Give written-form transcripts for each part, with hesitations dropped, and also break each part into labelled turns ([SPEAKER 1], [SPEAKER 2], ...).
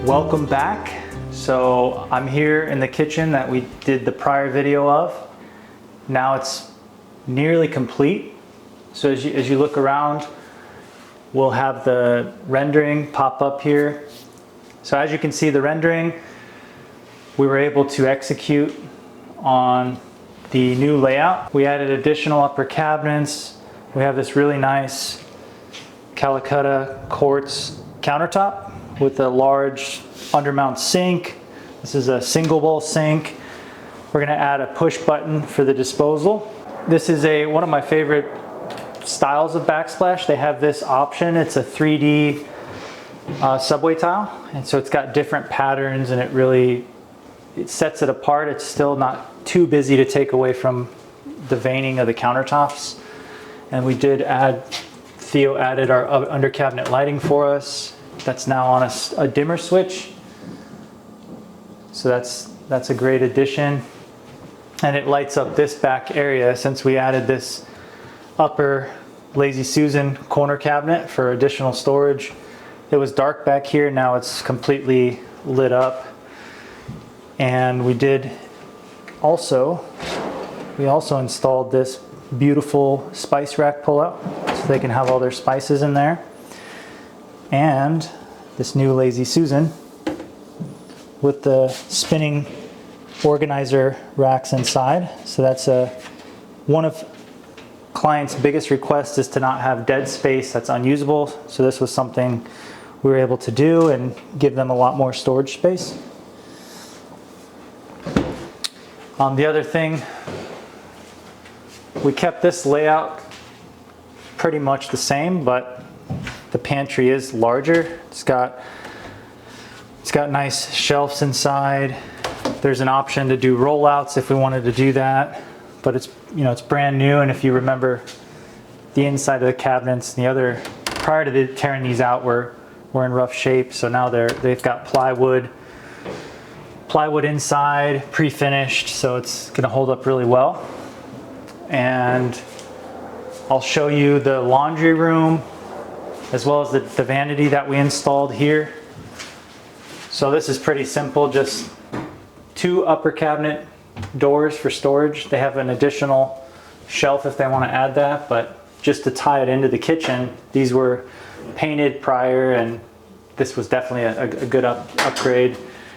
[SPEAKER 1] Welcome back. So I'm here in the kitchen that we did the prior video of. Now it's nearly complete. So as you look around, we'll have the rendering pop up here. So as you can see the rendering, we were able to execute on the new layout. We added additional upper cabinets. We have this really nice Calcutta quartz countertop with a large undermount sink. This is a single bowl sink. We're gonna add a push button for the disposal. This is one of my favorite styles of backsplash. They have this option. It's a 3D subway tile, and so it's got different patterns, and it sets it apart. It's still not too busy to take away from the veining of the countertops. And we did Theo added our under cabinet lighting for us. That's now on a dimmer switch. So that's a great addition. And it lights up this back area since we added this upper Lazy Susan corner cabinet for additional storage. It was dark back here, now it's completely lit up. And we also installed this beautiful spice rack pull-out so they can have all their spices in there. And this new Lazy Susan with the spinning organizer racks inside. So that's one of clients' biggest requests is to not have dead space that's unusable. So this was something we were able to do and give them a lot more storage space. The other thing, we kept this layout pretty much the same, but the pantry is larger. It's got nice shelves inside. There's an option to do rollouts if we wanted to do that, but it's brand new. And if you remember, the inside of the cabinets, prior to tearing these out, were in rough shape. So now they've got plywood inside, pre-finished, so it's gonna hold up really well. And I'll show you the laundry room as well as the vanity that we installed here. So this is pretty simple, just 2 upper cabinet doors for storage. They have an additional shelf if they want to add that, but just to tie it into the kitchen, these were painted prior, and this was definitely a good upgrade.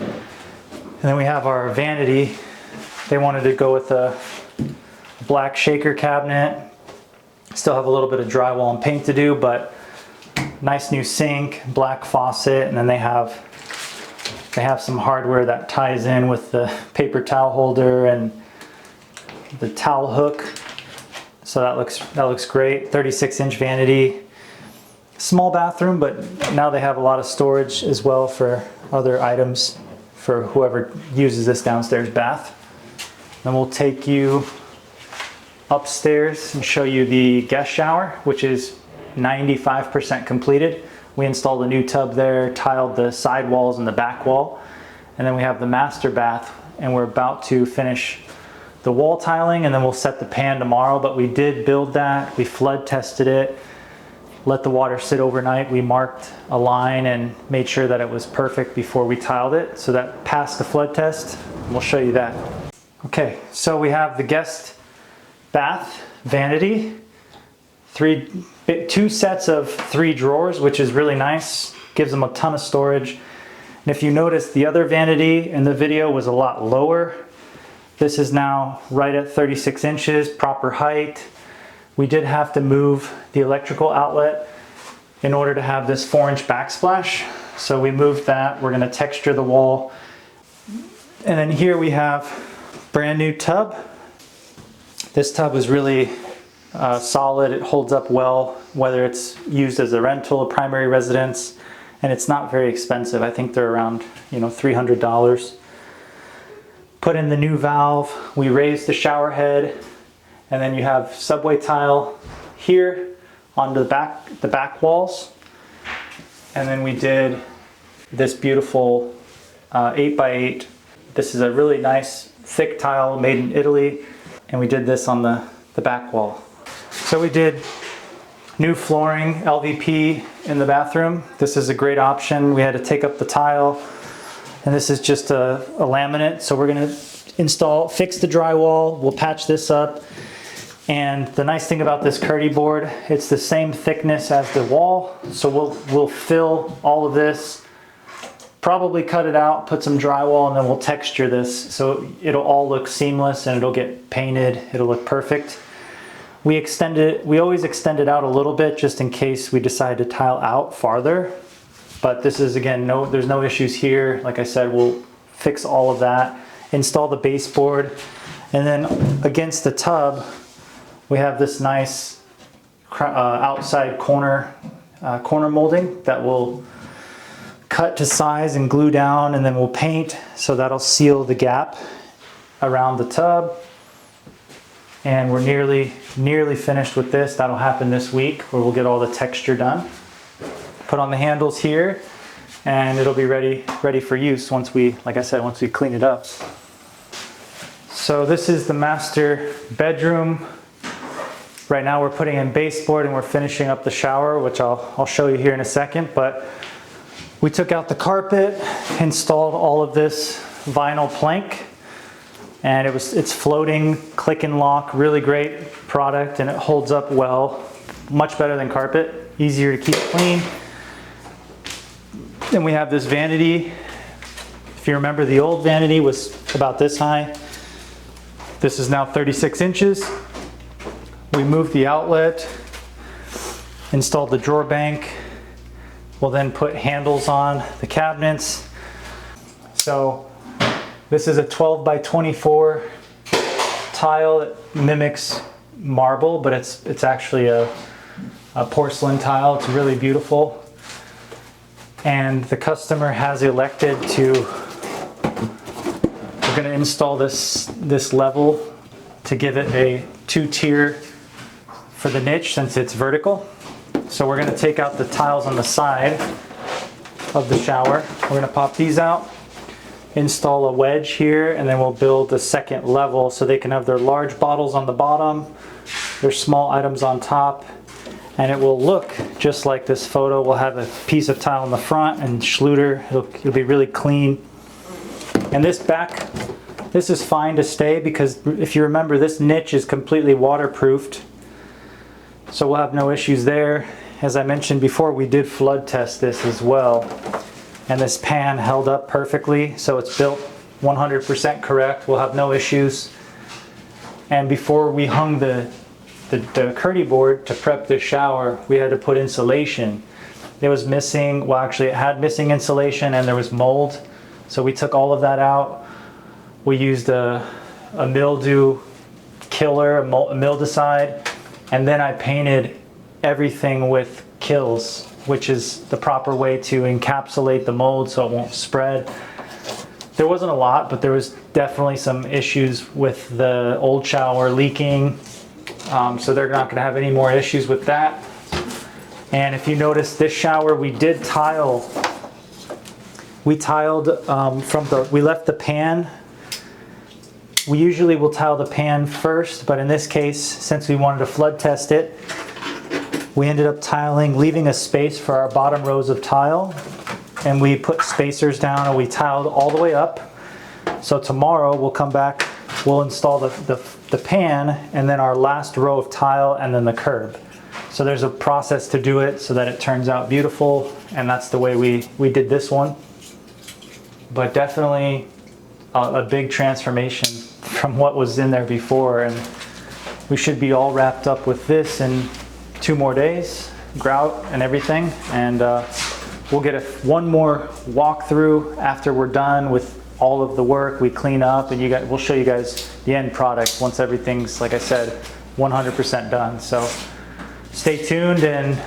[SPEAKER 1] And then we have our vanity. They wanted to go with a black shaker cabinet. Still have a little bit of drywall and paint to do, but nice new sink, black faucet, and then they have some hardware that ties in with the paper towel holder and the towel hook. So that looks great. 36-inch vanity. Small bathroom, but now they have a lot of storage as well for other items for whoever uses this downstairs bath. Then we'll take you upstairs and show you the guest shower, which is 95% completed. We installed a new tub there, tiled the side walls and the back wall, and then we have the master bath, and we're about to finish the wall tiling, and then we'll set the pan tomorrow. But we did build that, we flood tested it, let the water sit overnight. We marked a line and made sure that it was perfect before we tiled it, so that passed the flood test. We'll show you that. Okay, so we have the guest bath vanity, 2 sets of 3 drawers, which is really nice. Gives them a ton of storage. And if you notice, the other vanity in the video was a lot lower. This is now right at 36 inches, proper height. We did have to move the electrical outlet in order to have this 4-inch backsplash. So we moved that. We're gonna texture the wall. And then here we have brand new tub. This tub was really solid. It holds up well, whether it's used as a rental, a primary residence, and it's not very expensive. I think they're around $300. Put in the new valve. We raised the shower head, and then you have subway tile here on the back walls. And then we did this beautiful 8x8. This is a really nice thick tile made in Italy, and we did this on the back wall. So we did new flooring, LVP in the bathroom. This is a great option. We had to take up the tile, and this is just a laminate. So we're gonna fix the drywall, we'll patch this up. And the nice thing about this Curdy board, it's the same thickness as the wall. So we'll fill all of this, probably cut it out, put some drywall, and then we'll texture this. So it'll all look seamless and it'll get painted. It'll look perfect. We always extend it out a little bit just in case we decide to tile out farther. But this is, again, there's no issues here. Like I said, we'll fix all of that, install the baseboard, and then against the tub, we have this nice outside corner molding that we'll cut to size and glue down, and then we'll paint, so that'll seal the gap around the tub. And we're nearly finished with this. That'll happen this week, where we'll get all the texture done. Put on the handles here, and it'll be ready for use once we, like I said, once we clean it up. So this is the master bedroom. Right now we're putting in baseboard and we're finishing up the shower, which I'll show you here in a second. But we took out the carpet, installed all of this vinyl plank, and it's floating, click and lock, really great product, and it holds up well, much better than carpet, easier to keep clean. Then we have this vanity. If you remember, the old vanity was about this high. This is now 36 inches. We moved the outlet, installed the drawer bank. We'll then put handles on the cabinets. So this is a 12 by 24 tile that mimics marble, but it's actually a porcelain tile. It's really beautiful. And the customer has elected we're gonna install this level to give it a 2-tier for the niche since it's vertical. So we're gonna take out the tiles on the side of the shower. We're gonna pop these out, install a wedge here, and then we'll build the second level so they can have their large bottles on the bottom, their small items on top, and it will look just like this photo. We'll have a piece of tile in the front and Schluter. It'll be really clean. And this is fine to stay because if you remember, this niche is completely waterproofed. So we'll have no issues there. As I mentioned before, we did flood test this as well. And this pan held up perfectly, so it's built 100% correct. We'll have no issues. And before we hung the Curdy board to prep the shower, we had to put insulation. It was missing, well actually it had missing insulation and there was mold. So we took all of that out. We used a mildew killer, a mildewcide, and then I painted everything with Kills, which is the proper way to encapsulate the mold so it won't spread. There wasn't a lot, but there was definitely some issues with the old shower leaking. So they're not gonna have any more issues with that. And if you notice, this shower, we did tile. We tiled we left the pan. We usually will tile the pan first, but in this case, since we wanted to flood test it, we ended up tiling, leaving a space for our bottom rows of tile, and we put spacers down and we tiled all the way up. So tomorrow we'll come back, we'll install the pan and then our last row of tile and then the curb. So there's a process to do it so that it turns out beautiful, and that's the way we did this one. But definitely a big transformation from what was in there before, and we should be all wrapped up with this in 2 more days, grout and everything, and we'll get one more walkthrough after we're done with all of the work. We clean up, and we'll show you guys the end product once everything's, like I said, 100% done. So stay tuned and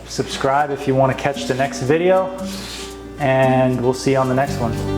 [SPEAKER 1] subscribe if you want to catch the next video, and we'll see you on the next one.